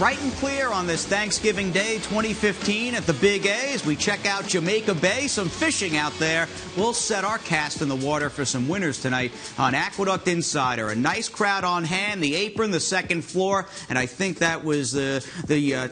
Bright and clear on this Thanksgiving Day 2015 at the Big A as we check out Jamaica Bay. Some fishing out there. We'll set our cast in the water for some winners tonight on Aqueduct Insider. A nice crowd on hand, the apron, the second floor, and I think that was the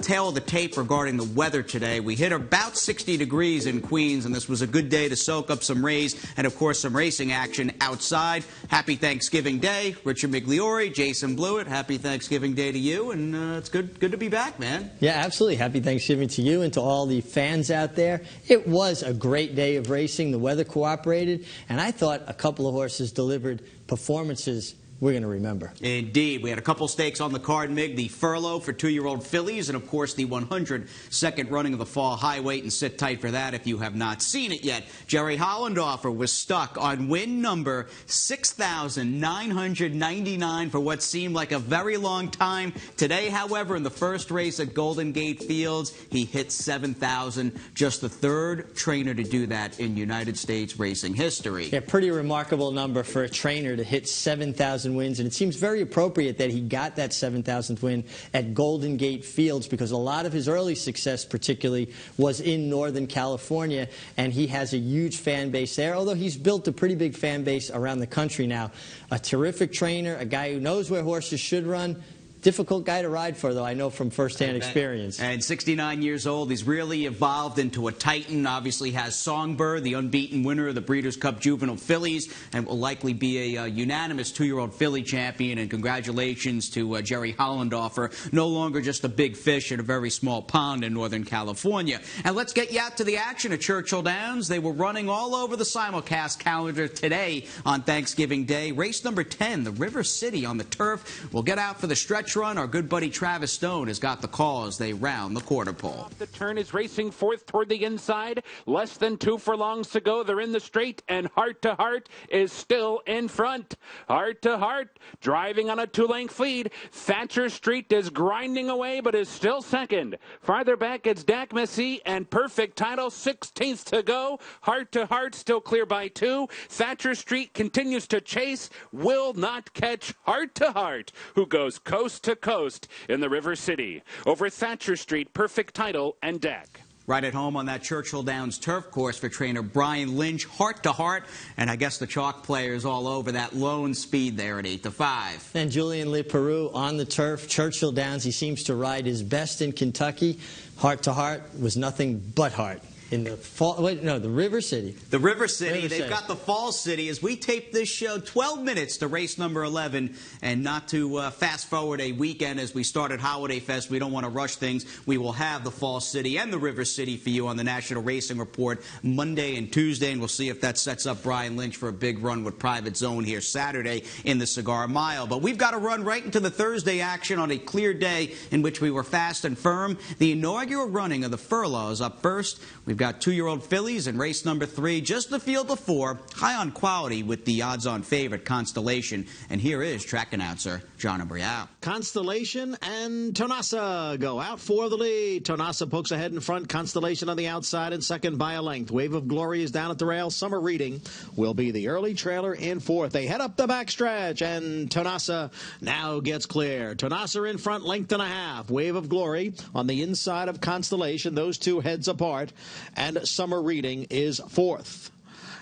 tail of the tape regarding the weather today. We hit about 60 degrees in Queens, and this was a good day to soak up some rays and, of course, some racing action outside. Happy Thanksgiving Day. Richard Migliore, Jason Blewett, happy Thanksgiving Day to you, and it's good to be back, man. Yeah, absolutely. Happy Thanksgiving to you and to all the fans out there. It was a great day of racing. The weather cooperated, and I thought a couple of horses delivered performances we're going to remember. Indeed. We had a couple stakes on the card, Mig. The furlough for 2-year-old fillies and, of course, the 102nd running of the fall high weight. And sit tight for that if you have not seen it yet. Jerry Hollendorfer was stuck on win number 6,999 for what seemed like a very long time. Today, however, in the first race at Golden Gate Fields, he hit 7,000. Just the third trainer to do that in United States racing history. Yeah, pretty remarkable number for a trainer to hit 7,000 wins, and it seems very appropriate that he got that 7,000th win at Golden Gate Fields because a lot of his early success particularly was in Northern California, and he has a huge fan base there, although he's built a pretty big fan base around the country now. A terrific trainer, a guy who knows where horses should run. Difficult guy to ride for, though, I know from firsthand experience. And 69 years old, he's really evolved into a titan. Obviously has Songbird, the unbeaten winner of the Breeders' Cup Juvenile Fillies, and will likely be a unanimous 2-year-old filly champion. And congratulations to Jerry Hollendorfer, no longer just a big fish in a very small pond in Northern California. And let's get you out to the action at Churchill Downs. They were running all over the simulcast calendar today on Thanksgiving Day. Race number 10, the River City on the turf. We'll get out for the stretch run. Our good buddy Travis Stone has got the call as they round the quarter pole. The turn is racing fourth toward the inside. Less than 2 furlongs to go. They're in the straight, and Heart to Heart is still in front. Heart to Heart driving on a 2-length lead. Thatcher Street is grinding away, but is still second. Farther back, it's Dak Messi and Perfect Title, 16th to go. Heart to Heart still clear by 2. Thatcher Street continues to chase, will not catch Heart to Heart, who goes coast to coast in the River City. Over Thatcher Street, Perfect Title, and Dak. Right at home on that Churchill Downs turf course for trainer Brian Lynch, Heart to Heart, and I guess the chalk players all over that lone speed there at 8-5. And Julian Leperoux on the turf, Churchill Downs. He seems to ride his best in Kentucky. Heart to Heart was nothing but heart. In the the River City. The River City. They've got the Fall City. As we tape this show, 12 minutes to race number 11, and not to fast forward a weekend as we start at Holiday Fest. We don't want to rush things. We will have the Fall City and the River City for you on the National Racing Report Monday and Tuesday, and we'll see if that sets up Brian Lynch for a big run with Private Zone here Saturday in the Cigar Mile. But we've got to run right into the Thursday action on a clear day in which we were fast and firm. The inaugural running of the furlough is up first. We've got 2-year-old fillies in race number 3, just the field of 4, high on quality with the odds-on favorite Constellation. And here is track announcer John Abrial. Constellation and Tonassa go out for the lead. Tonassa pokes ahead in front. Constellation on the outside and second by a length. Wave of Glory is down at the rail. Summer Reading will be the early trailer in fourth. They head up the backstretch, and Tonassa now gets clear. Tonassa in front, length and a half. Wave of Glory on the inside of Constellation. Those two heads apart. And Summer Reading is fourth.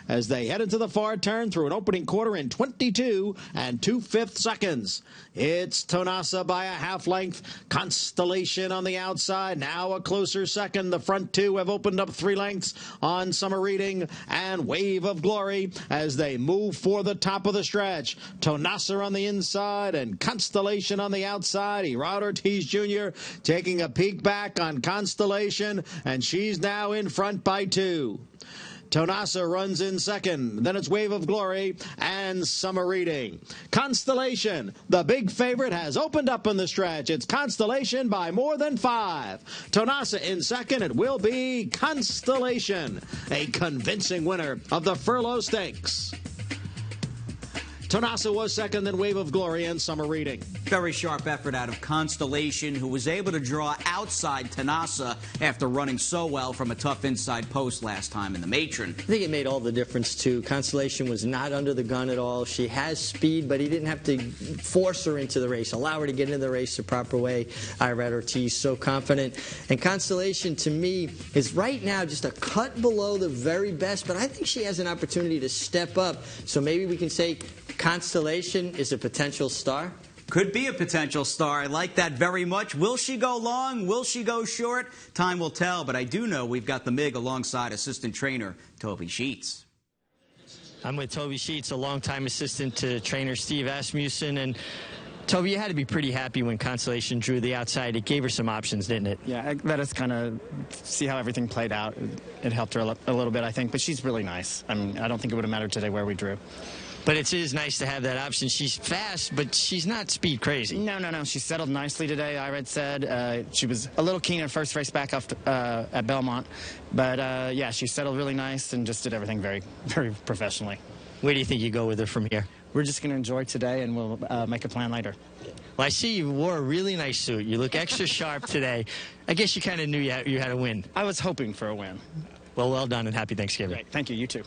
As they head into the far turn through an opening quarter in 22 2/5 seconds. It's Tonassa by a half length. Constellation on the outside. Now a closer second. The front two have opened up 3 lengths on Summer Reading and Wave of Glory as they move for the top of the stretch. Tonassa on the inside and Constellation on the outside. Erod Ortiz Jr. taking a peek back on Constellation, and she's now in front by 2. Tonassa runs in second. Then it's Wave of Glory and Summer Reading. Constellation, the big favorite, has opened up in the stretch. It's Constellation by more than 5. Tonassa in second. It will be Constellation, a convincing winner of the Furlough Stakes. Tonassa was second, then Wave of Glory and Summer Reading. Very sharp effort out of Constellation, who was able to draw outside Tonassa after running so well from a tough inside post last time in the Matron. I think it made all the difference, too. Constellation was not under the gun at all. She has speed, but he didn't have to force her into the race, allow her to get into the race the proper way. Irad Ortiz, so confident. And Constellation, to me, is right now just a cut below the very best, but I think she has an opportunity to step up. So maybe we can say Constellation is a potential star? Could be a potential star. I like that very much. Will she go long? Will she go short? Time will tell, but I do know we've got the MIG alongside assistant trainer Toby Sheets. I'm with Toby Sheets, a longtime assistant to trainer Steve Asmussen. And Toby, you had to be pretty happy when Constellation drew the outside. It gave her some options, didn't it? Yeah, it let us kind of see how everything played out. It helped her a little bit, I think, but she's really nice. I mean, I don't think it would have mattered today where we drew. But it is nice to have that option. She's fast, but she's not speed crazy. No. She settled nicely today, Irad said. She was a little keen in first race back off at Belmont. But, yeah, she settled really nice and just did everything very, very professionally. Where do you think you go with her from here? We're just going to enjoy today, and we'll make a plan later. Well, I see you wore a really nice suit. You look extra sharp today. I guess you kind of knew you had a win. I was hoping for a win. Well done, and happy Thanksgiving. Great. Thank you. You too.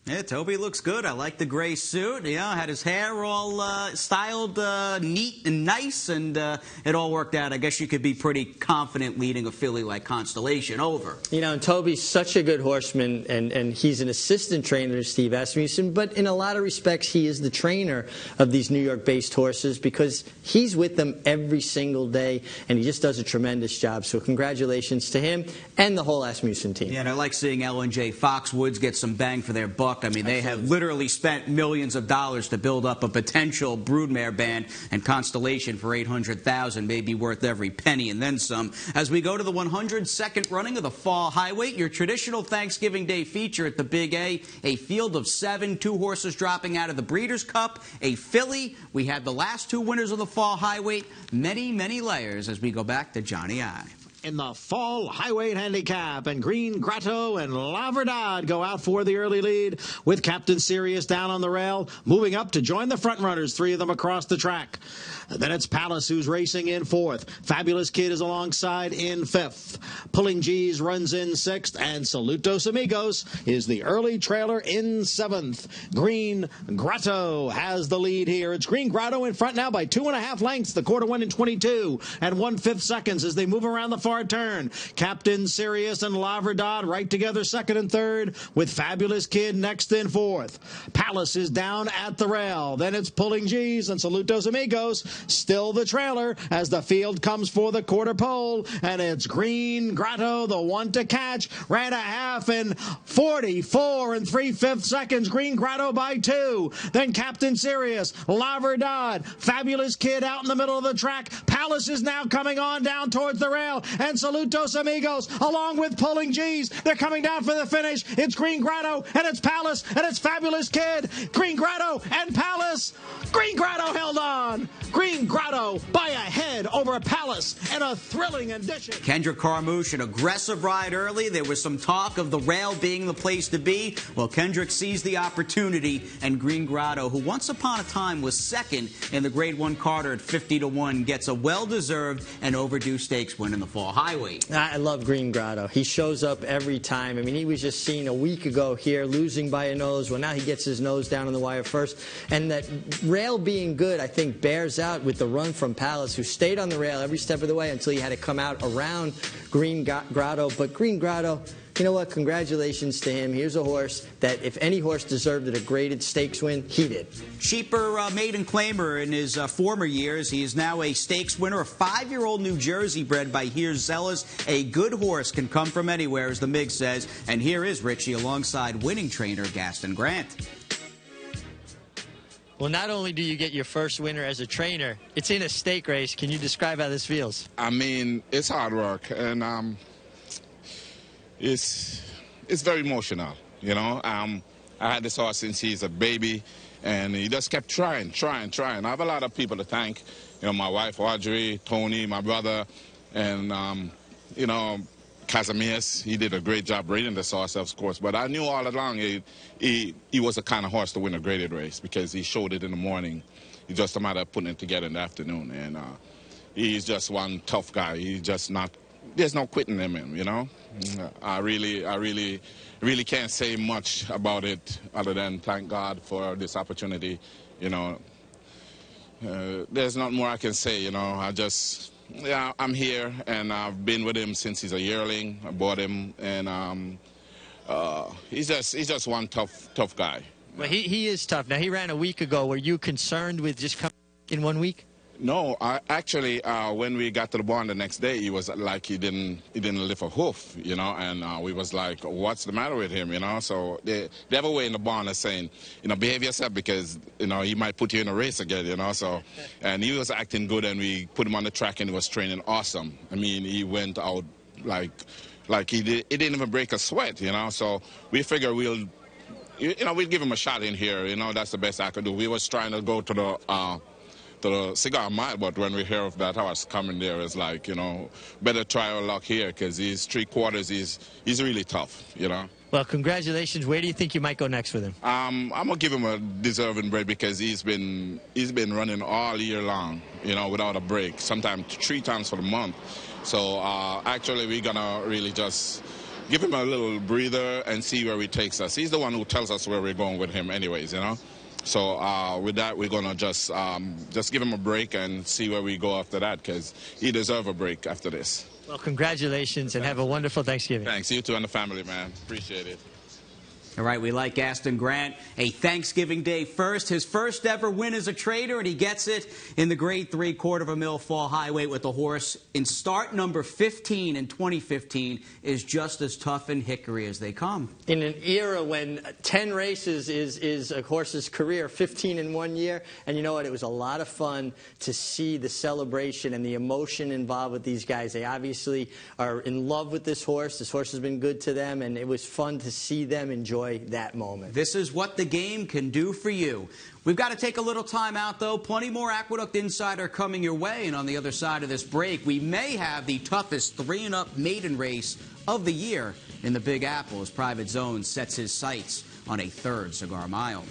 Yeah, Toby looks good. I like the gray suit. Yeah, had his hair all styled neat and nice, and it all worked out. I guess you could be pretty confident leading a filly like Constellation over. You know, and Toby's such a good horseman, and he's an assistant trainer to Steve Asmussen, but in a lot of respects, he is the trainer of these New York-based horses because he's with them every single day, and he just does a tremendous job. So congratulations to him and the whole Asmussen team. Yeah, and I like seeing L&J Foxwoods get some bang for their buck. I mean, they have literally spent millions of dollars to build up a potential broodmare band, and Constellation for $800,000 may be worth every penny and then some. As we go to the 102nd running of the Fall Highway, your traditional Thanksgiving Day feature at the Big A field of 7, 2 horses dropping out of the Breeders' Cup, a filly. We had the last 2 winners of the Fall Highway. Many, many layers as we go back to Johnny I. In the Fall Highway Handicap, and Green Grotto and La Verdad go out for the early lead with Captain Sirius down on the rail, moving up to join the front runners, 3 of them across the track. Then it's Palace who's racing in 4th. Fabulous Kid is alongside in 5th. Pulling G's runs in 6th, and Saludos Amigos is the early trailer in 7th. Green Grotto has the lead here. It's Green Grotto in front now by 2.5 lengths. The quarter went in 22 and 1/5 seconds as they move around the far turn. Captain Sirius and La Verdad right together 2nd and 3rd, with Fabulous Kid next in 4th. Palace is down at the rail. Then it's Pulling G's and Saludos Amigos still the trailer as the field comes for the quarter pole, and it's Green Grotto, the one to catch. Ran a half in 44 and 3/5 seconds. Green Grotto by 2. Then Captain Sirius, La Verdad, Fabulous Kid out in the middle of the track. Palace is now coming on down towards the rail, and Saludos Amigos along with Pulling G's. They're coming down for the finish. It's Green Grotto, and it's Palace, and it's Fabulous Kid. Green Grotto and Palace. Green Grotto held on. Green Grotto by a head over a Palace and a thrilling addition. Kendrick Carmouche, an aggressive ride early. There was some talk of the rail being the place to be. Well, Kendrick sees the opportunity, and Green Grotto, who once upon a time was 2nd in the Grade 1 Carter at 50-1, gets a well-deserved and overdue stakes win in the Fall Highway. I love Green Grotto. He shows up every time. I mean, he was just seen a week ago here losing by a nose. Well, now he gets his nose down on the wire first. And that rail being good, I think, bears out with the run from Palace, who stayed on the rail every step of the way until he had to come out around Green Grotto. But Green Grotto, you know what? Congratulations to him. Here's a horse that if any horse deserved a graded stakes win, he did. Cheaper maiden claimer in his former years. He is now a stakes winner, a 5-year-old New Jersey bred by Here Zealous. A good horse can come from anywhere, as the MIG says. And here is Richie alongside winning trainer Gaston Grant. Well, not only do you get your first winner as a trainer, it's in a stake race. Can you describe how this feels? I mean, it's hard work, and it's very emotional, you know. I had this horse since he's a baby, and he just kept trying. I have a lot of people to thank, you know, my wife, Audrey, Tony, my brother, and, you know, Casimirs. He did a great job breeding this horse, of course. But I knew all along he was the kind of horse to win a graded race because he showed it in the morning. It's just a matter of putting it together in the afternoon. And he's just one tough guy. He's just not. There's no quitting him, you know. I really can't say much about it other than thank God for this opportunity. You know, there's not more I can say. You know, I'm here, and I've been with him since he's a yearling. I bought him, and he's just one tough guy. Well, he is tough. Now, he ran a week ago. Were you concerned with just coming in 1 week? No, actually, when we got to the barn the next day, he was like he didn't lift a hoof, you know, and we was like, what's the matter with him, you know? So they have a way in the barn of saying, you know, behave yourself because, you know, he might put you in a race again, you know. So, and he was acting good, and we put him on the track, and he was training awesome. I mean, he went out like he didn't even break a sweat, you know. So we figure we'll give him a shot in here, you know. That's the best I could do. We was trying to go to the cigar mile, but when we hear of that horse coming there, it's like, you know, better try our luck here because he's 3/4. He's really tough, you know. Well, congratulations. Where do you think you might go next with him? I'm gonna give him a deserving break because he's been running all year long, you know, without a break. Sometimes 3 times for the month. So actually, we're gonna really just give him a little breather and see where he takes us. He's the one who tells us where we're going with him, anyways, you know. So with that, we're gonna just give him a break and see where we go after that because he deserves a break after this. Well, congratulations and have a wonderful Thanksgiving. Thanks. You too and the family, man. Appreciate it. All right, we like Aston Grant. A Thanksgiving Day first. His first ever win as a trader, and he gets it in the Grade 3 quarter-of-a-mil fall highweight with the horse in start number 15 in 2015 is just as tough and hickory as they come. In an era when 10 races is a horse's career, 15 in 1 year, and you know what? It was a lot of fun to see the celebration and the emotion involved with these guys. They obviously are in love with this horse. This horse has been good to them, and it was fun to see them enjoy that moment. This is what the game can do for you. We've got to take a little time out, though. Plenty more Aqueduct Insider coming your way. And on the other side of this break, we may have the toughest 3-and-up maiden race of the year in the Big Apple as Private Zone sets his sights on a 3rd Cigar Mile.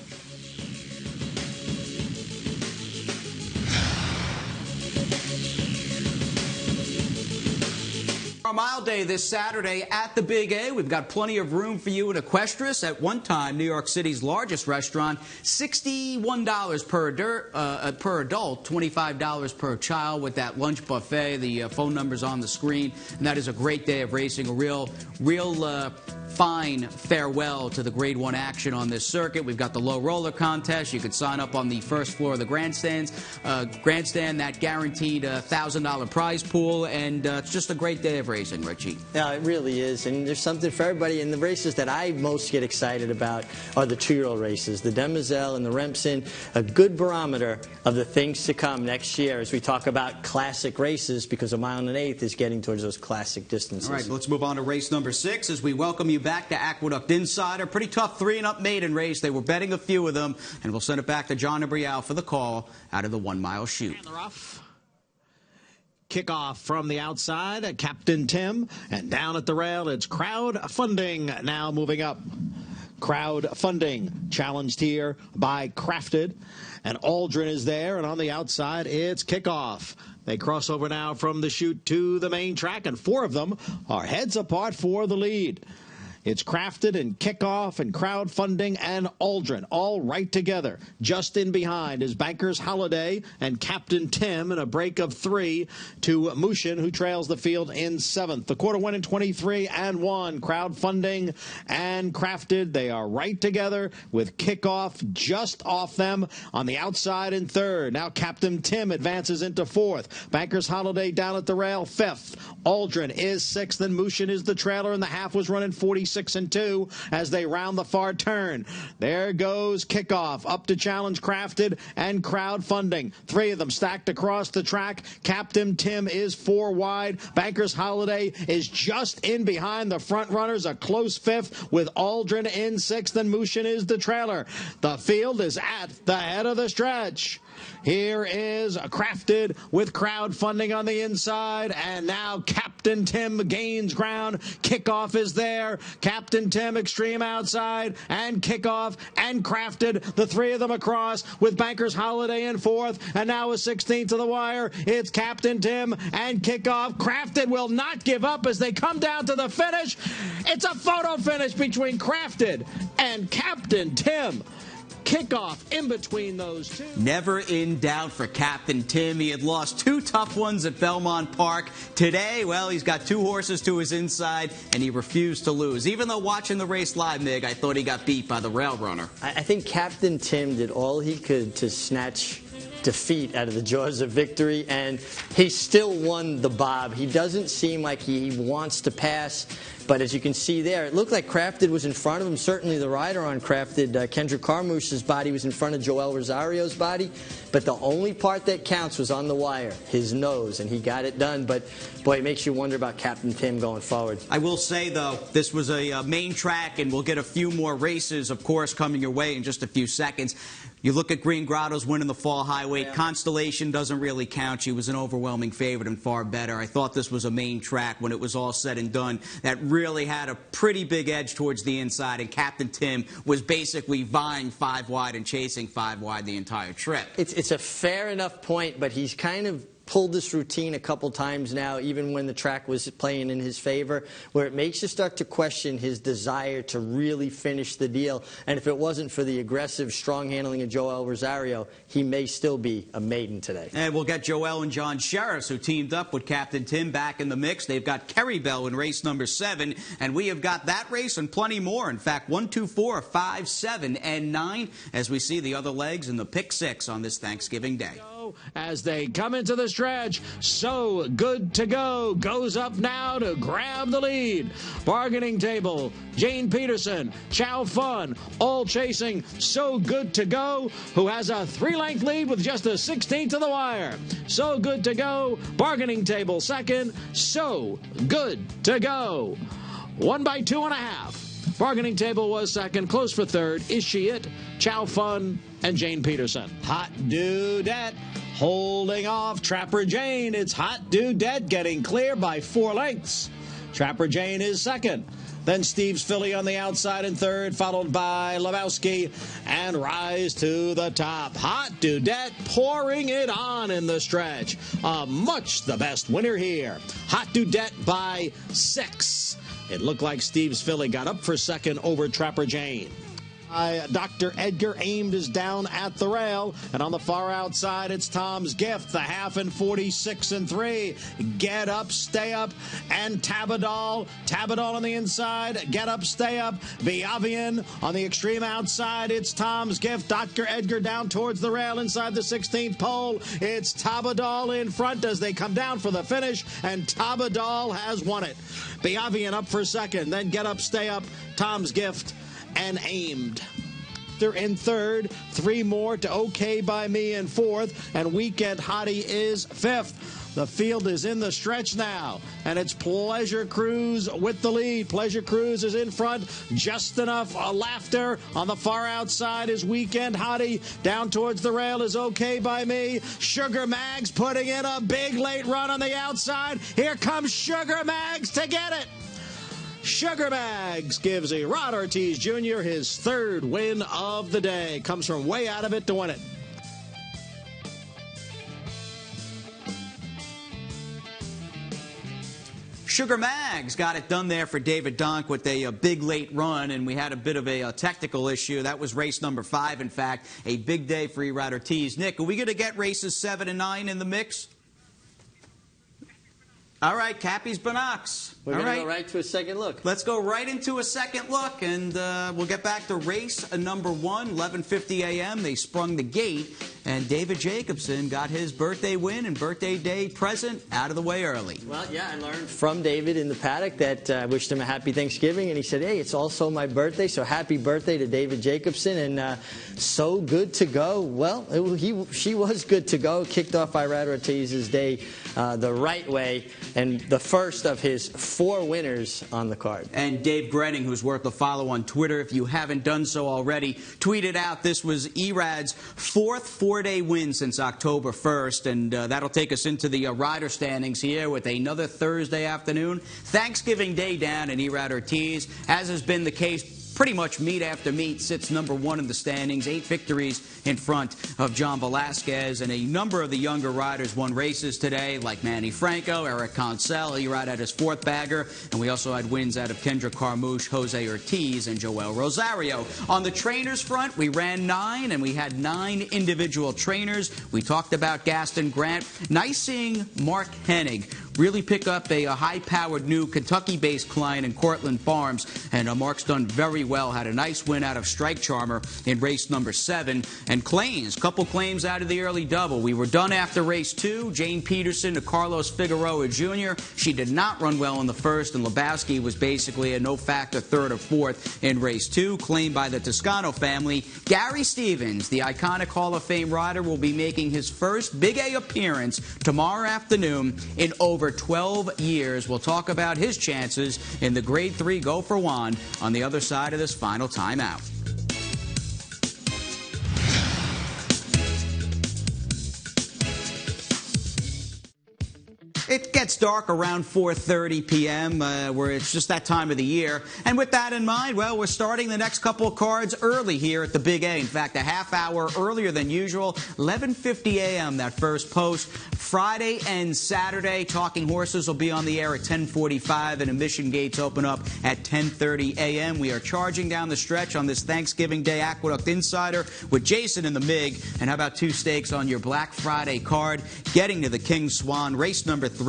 Mile Day this Saturday at the Big A. We've got plenty of room for you in Equestris, at one time New York City's largest restaurant. $61 per adult, $25 per child with that lunch buffet. The phone number's on the screen. And that is a great day of racing, a real fine farewell to the Grade 1 action on this circuit. We've got the low roller contest. You could sign up on the first floor of the grandstand, that guaranteed $1,000 prize pool, and it's just a great day of racing, Richie. Yeah, it really is, and there's something for everybody. And the races that I most get excited about are the 2-year-old races, the Demoiselle and the Remsen, a good barometer of the things to come next year as we talk about classic races, because a 1 1/8 is getting towards those classic distances. All right, let's move on to race number 6 as we welcome you back to Aqueduct Insider. Pretty tough 3-and-up maiden race. They were betting a few of them, and we'll send it back to John Abrial for the call out of the 1-mile chute. And the rough. Kickoff from the outside, Captain Tim, and down at the rail, it's Crowdfunding now moving up. Crowdfunding challenged here by Crafted, and Aldrin is there, and on the outside, it's Kickoff. They cross over now from the chute to the main track, and 4 of them are heads apart for the lead. It's Crafted and Kickoff and Crowdfunding and Aldrin all right together. Just in behind is Bankers Holiday and Captain Tim in a break of 3 to Mushin, who trails the field in 7th. The quarter went in 23-1. Crowdfunding and Crafted, they are right together with Kickoff just off them on the outside in 3rd. Now Captain Tim advances into 4th. Bankers Holiday down at the rail 5th. Aldrin is 6th, and Mushin is the trailer, and the half was running 46-2 as they round the far turn. There goes Kickoff up to challenge Crafted and Crowdfunding. 3 of them stacked across the track. Captain Tim is 4 wide. Bankers Holiday is just in behind the front runners, a close 5th with Aldrin in 6th, and Mushin is the trailer. The field is at the head of the stretch. Here is Crafted with crowdfunding on the inside, and now Captain Tim gains ground. Kickoff is there. Captain Tim extreme outside, and Kickoff and Crafted, the three of them across with Bankers Holiday in fourth, and now a 16th to the wire. It's Captain Tim and Kickoff. Crafted will not give up as they come down to the finish. It's a photo finish between Crafted and Captain Tim. Kickoff in between those two. Never in doubt for Captain Tim. He had lost two tough ones at Belmont Park. Today, well, he's got two horses to his inside, and he refused to lose. Even though watching the race live, Mig, I thought he got beat by the rail runner. I think Captain Tim did all he could to snatch defeat out of the jaws of victory, and he still won the Bob. He doesn't seem like he wants to pass, but as you can see there, it looked like Crafted was in front of him. Certainly the rider on Crafted, Kendrick Carmouche's body, was in front of Joel Rosario's body, but the only part that counts was on the wire, his nose, and he got it done. But boy, it makes you wonder about Captain Tim going forward. I will say, though, this was a main track, and we'll get a few more races, of course, coming your way in just a few seconds. You look at Green Grotto's winning the Fall Highway. Yeah. Constellation doesn't really count. She was an overwhelming favorite and far better. I thought this was a main track when it was all said and done that really had a pretty big edge towards the inside, and Captain Tim was basically vying 5 wide and chasing 5 wide the entire trip. It's a fair enough point, but he's kind of pulled this routine a couple times now, even when the track was playing in his favor, where it makes you start to question his desire to really finish the deal. And if it wasn't for the aggressive, strong handling of Joel Rosario, he may still be a maiden today. And we'll get Joel and John Sheriffs, who teamed up with Captain Tim, back in the mix. They've got Kerry Bell in race number 7, and we have got that race and plenty more. In fact, 1, 2, 4, 5, 7, and 9, as we see the other legs in the pick 6 on this Thanksgiving Day. As they come into the stretch, So Good to Go goes up now to grab the lead. Bargaining Table, Jane Peterson, Chow Fun, all chasing So Good to Go, who has a 3-length lead with just a 16th to the wire. So Good to Go, Bargaining Table second, So Good to Go. 1 by 2.5. Bargaining Table was second. Close for third. Is She It? Chow Fun and Jane Peterson. Hot Dudette holding off Trapper Jane. It's Hot Dudette getting clear by 4 lengths. Trapper Jane is second. Then Steve's Filly on the outside in third, followed by Lebowski and Rise to the Top. Hot Dudette pouring it on in the stretch. Much the best winner here. Hot Dudette by 6. It looked like Steve's Filly got up for second over Trapper Jane. Dr. Edgar aimed is down at the rail, and on the far outside it's Tom's Gift, the half in 46 and 3. Get Up, Stay Up, and Tabadol. Tabadol on the inside. Get Up, Stay Up. Biavian on the extreme outside. It's Tom's Gift. Dr. Edgar down towards the rail inside the 16th pole. It's Tabadol in front as they come down for the finish, and Tabadol has won it. Biavian up for second, then Get Up, Stay Up, Tom's Gift, and Aimed. They're in third, 3 more to OK by Me in fourth, and Weekend Hottie is fifth. The field is in the stretch now, and it's Pleasure Cruise with the lead. Pleasure Cruise is in front, just enough laughter. On the far outside is Weekend Hottie. Down towards the rail is OK by Me. Sugar Mags putting in a big late run on the outside. Here comes Sugar Mags to get it. Sugar Mags gives Rod Ortiz Jr. his 3rd win of the day. Comes from way out of it to win it. Sugar Mags got it done there for David Donk with a big late run, and we had a bit of a technical issue. That was race number 5, in fact. A big day for Rod Ortiz. Nick, are we going to get races 7 and 9 in the mix? All right, Cappy's Binocs. We're going to go right to a second look. Let's go right into a second look, and we'll get back to race number 1, 11:50 a.m. They sprung the gate, and David Jacobson got his birthday win and birthday day present out of the way early. Well, yeah, I learned from David in the paddock that I wished him a happy Thanksgiving, and he said, hey, it's also my birthday, so happy birthday to David Jacobson, and So Good to Go. Well, she was good to go. Kicked off Rod Ortiz's day the right way. and the first of his 4 winners on the card. And Dave Grenning, who's worth a follow on Twitter, if you haven't done so already, tweeted out this was Erad's 4th 4-day win since October 1st, and that'll take us into the rider standings here with another Thursday afternoon. Thanksgiving Day down in Erad Ortiz, as has been the case pretty much meet after meet, sits number 1 in the standings, 8 victories in front of John Velasquez, and a number of the younger riders won races today, like Manny Franco, Eric Concel. Erad had his 4th bagger, and we also had wins out of Kendrick Carmouche, Jose Ortiz, and Joel Rosario. On the trainers front, we ran 9, and we had 9 individual trainers. We talked about Gaston Grant. Nice seeing Mark Hennig really pick up a high-powered new Kentucky-based client in Cortland Farms, and Mark's done very well. Had a nice win out of Strike Charmer in race number 7. And claims, couple claims out of the early double. We were done after race 2. Jane Peterson to Carlos Figueroa Jr. She did not run well in the first, and Lebowski was basically a no-factor 3rd or 4th in race 2, claimed by the Toscano family. Gary Stevens, the iconic Hall of Fame rider, will be making his first Big A appearance tomorrow afternoon in over 12 years. We'll talk about his chances in the Grade 3 Go for Juan on the other side of this final timeout. It gets dark around 4:30 p.m., where it's just that time of the year. And with that in mind, well, we're starting the next couple of cards early here at the Big A. In fact, a half hour earlier than usual, 11:50 a.m., that first post. Friday and Saturday, Talking Horses will be on the air at 10:45, and admission gates open up at 10:30 a.m. We are charging down the stretch on this Thanksgiving Day Aqueduct Insider with Jason in the MiG. And how about 2 stakes on your Black Friday card? Getting to the King Swan, race number 3.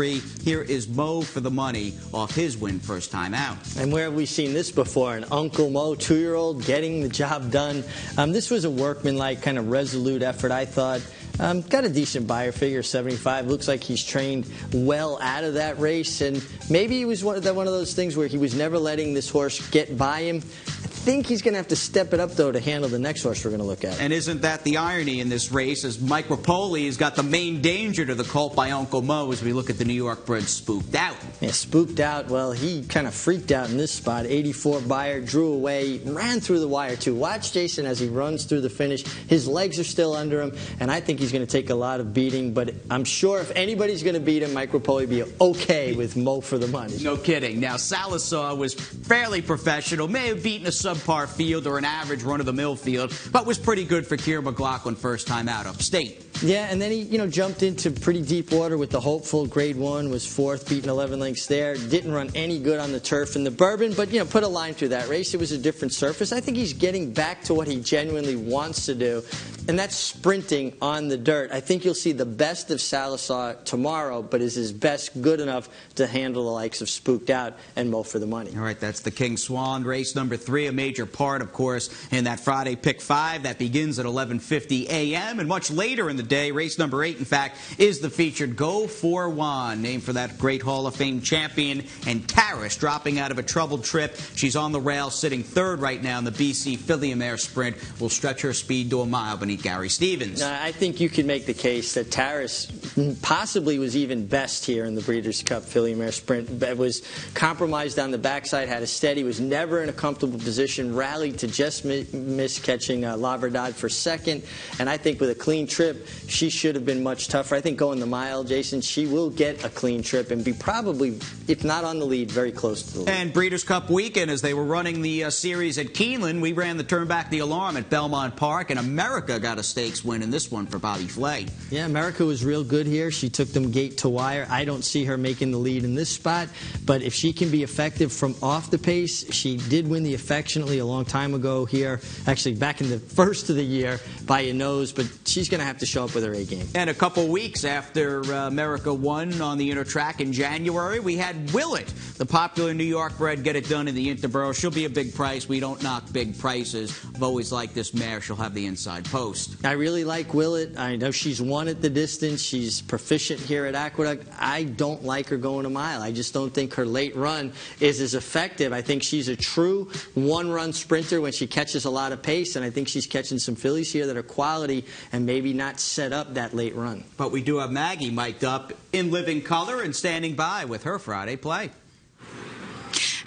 Here is Mo for the money off his win first time out. And where have we seen this before? An Uncle Mo 2-year-old getting the job done. This was a workmanlike, kind of resolute effort, I thought. Got a decent buyer figure, 75. Looks like he's trained well out of that race. And maybe it was one of those things where he was never letting this horse get by him. I think he's going to have to step it up, though, to handle the next horse we're going to look at. And isn't that the irony in this race, as Mike Rapoli has got the main danger to the colt by Uncle Mo as we look at the New York bred Spooked Out. Yeah, Spooked Out, well, he kind of freaked out in this spot. 84 buyer, drew away, ran through the wire, too. Watch Jason as he runs through the finish. His legs are still under him, and I think he's going to take a lot of beating. But I'm sure if anybody's going to beat him, Mike Rapoli be okay with Mo for the money. No kidding. Now, Salazar was fairly professional, may have beaten a subpar field or an average run-of-the-mill field, but was pretty good for Keir McLaughlin first time out upstate. Yeah, and then he, jumped into pretty deep water with the hopeful. Grade 1, was 4th, beating 11 lengths there. Didn't run any good on the turf in the Bourbon, but, put a line through that race. It was a different surface. I think he's getting back to what he genuinely wants to do, and that's sprinting on the dirt. I think you'll see the best of Salazar tomorrow, but is his best good enough to handle the likes of Spooked Out and Mo for the money? All right, that's the King Swan, race number 3, a major part, of course, in that Friday pick 5. That begins at 11:50 a.m. And much later in the day, race number 8, in fact, is the featured Go for Juan, named for that great Hall of Fame champion. And Taris dropping out of a troubled trip. She's on the rail, sitting 3rd right now in the BC Filly Mare Sprint. Will stretch her speed to a mile beneath Gary Stevens. I think you could make the case that Taris possibly was even best here in the Breeders' Cup Filly Mare Sprint. It was compromised on the backside, had a steady, was never in a comfortable position, rallied to just miss catching La Verdad for 2nd. And I think with a clean trip, she should have been much tougher. I think going the mile, Jason, she will get a clean trip and be probably, if not on the lead, very close to the lead. And Breeders' Cup weekend, as they were running the series at Keeneland, we ran the Turn Back the Alarm at Belmont Park, and America got a stakes win in this one for Bobby Flay. Yeah, America was real good here. She took them gate to wire. I don't see her making the lead in this spot, but if she can be effective from off the pace, she did win the Affectionately a long time ago here, actually back in the first of the year by a nose, but she's going to have to show up with her A game. And a couple weeks after America won on the inner track in January, we had Willett, the popular New York bred, get it done in the Interborough. She'll be a big price. We don't knock big prices. I've always liked this mare. She'll have the inside post. I really like Willett. I know she's won at the distance. She's proficient here at Aqueduct. I don't like her going a mile. I just don't think her late run is as effective. I think she's a true one one-run sprinter when she catches a lot of pace, and I think she's catching some fillies here that are quality and maybe not set up that late run. But we do have Maggie mic'd up in living color and standing by with her Friday play.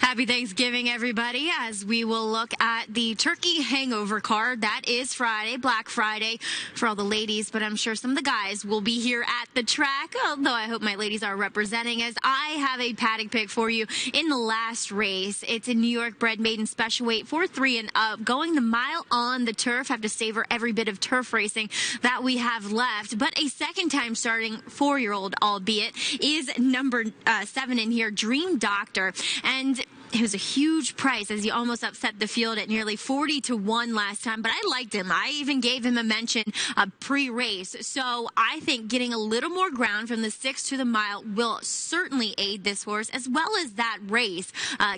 Happy Thanksgiving, everybody, as we will look at the turkey hangover card. That is Friday, Black Friday for all the ladies, but I'm sure some of the guys will be here at the track, although I hope my ladies are representing, as I have a paddock pick for you in the last race. It's a New York bred maiden special weight for 3 and up, going the mile on the turf. Have to savor every bit of turf racing that we have left, but a second time starting 4-year-old, albeit, is number 7 in here, Dream Doctor. And it was a huge price, as he almost upset the field at nearly 40-1 last time, but I liked him. I even gave him a mention pre-race. So I think getting a little more ground from the 6 to the mile will certainly aid this horse, as well as that race,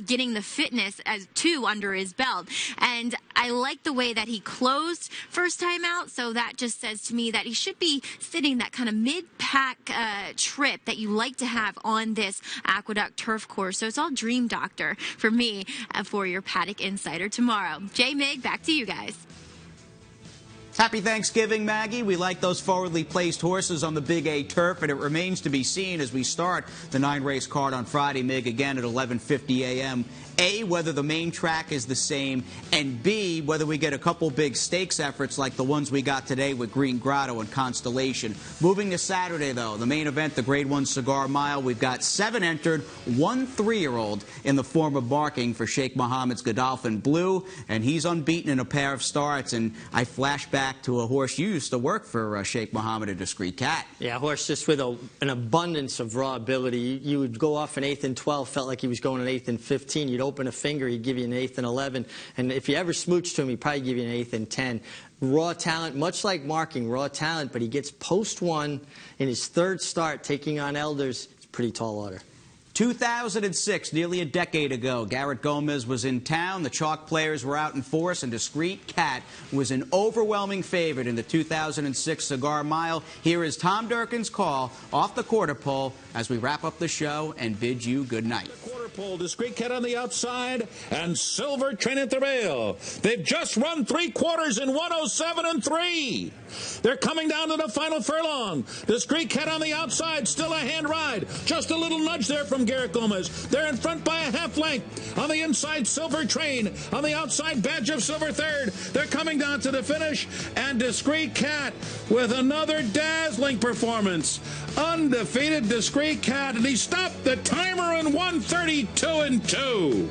getting the fitness as 2 under his belt. And I like the way that he closed first time out, so that just says to me that he should be sitting that kind of mid-pack trip that you like to have on this Aqueduct turf course. So it's all Dream Doctor for me for your Paddock Insider tomorrow. Jay, Mig, back to you guys. Happy Thanksgiving, Maggie. We like those forwardly placed horses on the Big A turf, and it remains to be seen as we start the 9-race card on Friday, Mig, again at 11:50 a.m. A, whether the main track is the same, and B, whether we get a couple big stakes efforts like the ones we got today with Green Grotto and Constellation. Moving to Saturday, though, the main event, the Grade 1 Cigar Mile, we've got 7 entered, 1 3-year-old in the form of marking for Sheikh Mohammed's Godolphin Blue, and he's unbeaten in a pair of starts, and I flash back to a horse you used to work for, Sheikh Mohammed, a Discreet Cat. Yeah, a horse just with an abundance of raw ability. You would go off an 8th and 12, felt like he was going an 8th and 15. You'd open a finger, he'd give you an 8th and 11. And if you ever smooched to him, he'd probably give you an 8th and 10. Raw talent, much like marking, raw talent, but he gets post 1 in his 3rd start, taking on Elders. It's a pretty tall order. 2006, nearly a decade ago, Garrett Gomez was in town. The chalk players were out in force, and Discreet Cat was an overwhelming favorite in the 2006 Cigar Mile. Here is Tom Durkin's call off the quarter pole as we wrap up the show and bid you good night. Quarter pole, Discreet Cat on the outside, and Silver Train at the rail. They've just run 3 quarters in 107 3. They're coming down to the final furlong. Discreet Cat on the outside, still a hand ride. Just a little nudge there from Garrett Gomez. They're in front by a half length. On the inside, Silver Train. On the outside, Badge of Silver third. They're coming down to the finish, and Discreet Cat with another dazzling performance. Undefeated Discreet Cat, and he stopped the timer in 1:32 2.